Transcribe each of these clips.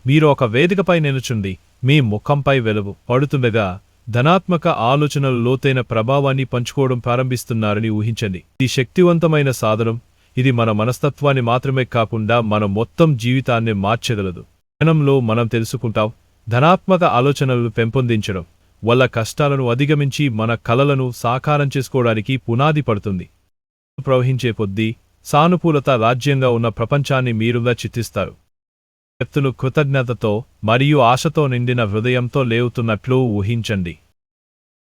మీరు ఒక వేదికపై నిలుచుండి మీ ముఖంపై వెలుగు పడుతుండగా ధనాత్మక ఆలోచనలు లోతైన ప్రభావాన్ని పంచుకోవడం ప్రారంభిస్తున్నారని ఊహించండి. ఇది శక్తివంతమైన సాధనం. ఇది మన మనస్తత్వాన్ని మాత్రమే కాకుండా మన మొత్తం జీవితాన్ని మార్చగలదు. క్షణంలో మనం తెలుసుకుంటాం, ధనాత్మక ఆలోచనలు పెంపొందించడం వల్ల కష్టాలను అధిగమించి మన కలలను సాకారం చేసుకోవడానికి పునాది పడుతుంది. ప్రవహించే కొద్దీ సానుకూలత రాజ్యంగా ఉన్న ప్రపంచాన్ని మీరుగా చిత్రిస్తారు. వ్యక్తులు కృతజ్ఞతతో మరియు ఆశతో నిండిన హృదయంతో లేవుతున్నట్లు ఊహించండి.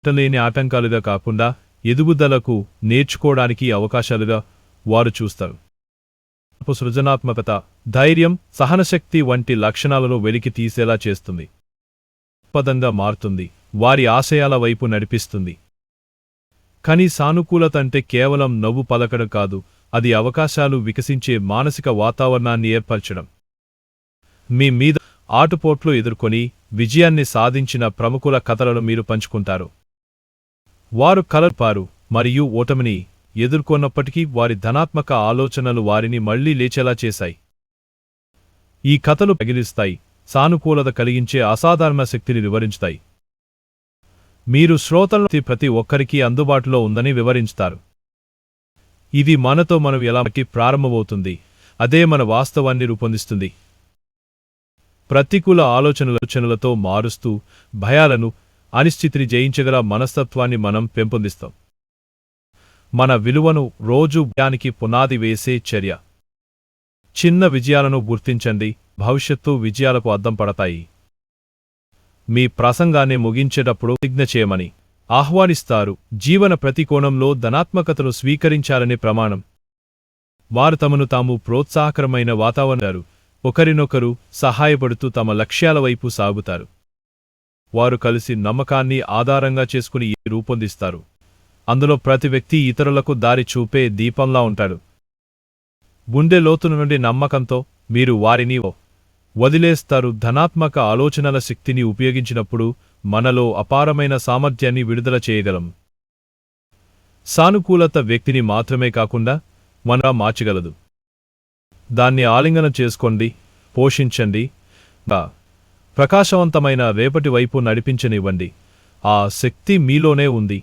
లేని ఆటంకాలుగా కాకుండా ఎదుగుదలకు, నేర్చుకోవడానికి అవకాశాలుగా వారు చూస్తారు. సృజనాత్మకత, ధైర్యం, సహనశక్తి వంటి లక్షణాలను వెలికి తీసేలా చేస్తుంది. పదంగా మారుతుంది, వారి ఆశయాల వైపు నడిపిస్తుంది. కానీ సానుకూలత అంటే కేవలం నవ్వు పలకడం కాదు, అది అవకాశాలు వికసించే మానసిక వాతావరణాన్ని ఏర్పరచడం. మీ మీద ఆటుపోట్లు ఎదుర్కొని విజయాన్ని సాధించిన ప్రముఖుల కథలను మీరు పంచుకుంటారు. వారు కలర్పారు మరియు ఓటమిని ఎదుర్కొన్నప్పటికీ వారి ధనాత్మక ఆలోచనలు వారిని మళ్లీ లేచేలా చేశాయి. ఈ కథలు పగిలిస్తాయి, సానుకూలత కలిగించే అసాధారణ శక్తిని వివరించుతాయి. మీరు శ్రోతలను ప్రతి ఒక్కరికీ అందుబాటులో ఉందని వివరించుతారు. ఇది మనతో మనం ఎలా ప్రారంభమవుతుంది, అదే మన వాస్తవాన్ని రూపొందిస్తుంది. ప్రతికూల ఆలోచనలతో మారుస్తూ భయాలను, అనిశ్చితిని జయించగల మనస్తత్వాన్ని మనం పెంపొందిస్తాం. మన విలువను రోజూ భయానికి పునాది వేసే చర్య. చిన్న విజయాలను గుర్తించండి, భవిష్యత్తు విజయాలకు అద్దం పడతాయి. మీ ప్రసంగాన్ని ముగించేటప్పుడు ప్రతిజ్ఞ చేయమని ఆహ్వానిస్తారు. జీవన ప్రతి కోణంలో ధనాత్మకతను స్వీకరించాలనే ప్రమాణం. వారు తమను తాము ప్రోత్సాహకరమైన వాతావరణాలు, ఒకరినొకరు సహాయపడుతూ తమ లక్ష్యాల వైపు సాగుతారు. వారు కలిసి నమ్మకాన్ని ఆధారంగా చేసుకుని రూపొందిస్తారు. అందులో ప్రతి వ్యక్తి ఇతరులకు దారి చూపే దీపంలా ఉంటాడు. గుండె లోతుల నుండి నమ్మకంతో మీరు వారిని వదిలేస్తారు. ధనాత్మక ఆలోచనల శక్తిని ఉపయోగించినప్పుడు మనలో అపారమైన సామర్థ్యాన్ని విడుదల చేయగలం. సానుకూలత వ్యక్తిని మాత్రమే కాకుండా మనలా మార్చగలదు. దాన్ని ఆలింగనం చేసుకోండి, పోషించండి, ప్రకాశవంతమైన రేపటి వైపు నడిపించనివ్వండి. ఆ శక్తి మీలోనే ఉంది.